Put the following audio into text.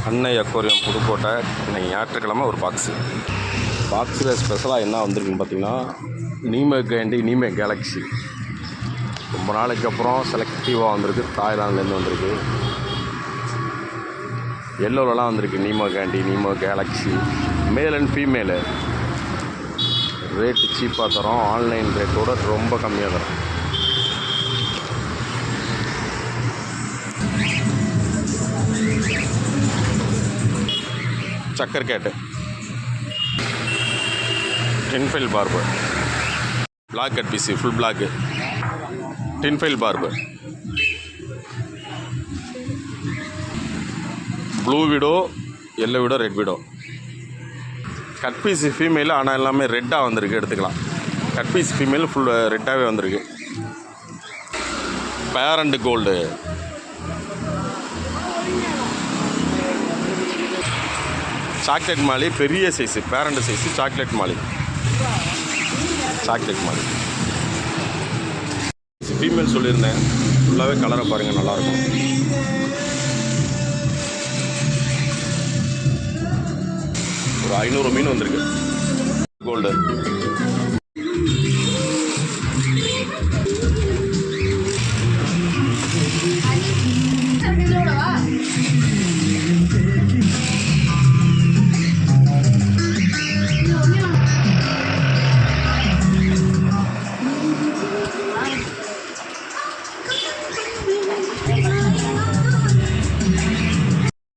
அன்னை அக்வாரியம் புதுக்கோட்டை. இன்னைக்கு ஞாயிற்றுக்கிழமை ஒரு பாக்ஸில் ஸ்பெஷலாக என்ன வந்திருக்குன்னு பார்த்தீங்கன்னா நீமே கேண்டி நீமே கேலக்ஸி. ரொம்ப நாளைக்கு அப்புறம் செலக்டிவாக வந்திருக்கு. தாய்லாந்துலேருந்து வந்திருக்கு. எல்லோவெலாம் வந்திருக்கு. Nemo candy Nemo galaxy male and female. Rate சீப்பாக தரோம். ஆன்லைன் ரேட்டோட ரொம்ப கம்மியாக தரோம். Sucker cat tinfoil barb, black cut பிசி, full black tinfoil barb, blue widow, yellow widow, red widow. Cut piece female, ஆனால் எல்லாமே ரெட்டாக வந்திருக்கு. எடுத்துக்கலாம். கட் பீஸ் ஃபீமேல் ஃபுல் ரெட்டாகவே வந்திருக்கு. பேரண்ட் கோல்டு, சாக்லேட் மாலி, பெரிய size parent size chocolate molly. Female சொல்லியிருந்தேன். ஃபுல்லாகவே கலரை பாருங்கள், நல்லாயிருக்கும். ஒரு 500 மீன் வந்திருக்கு. கோல்டு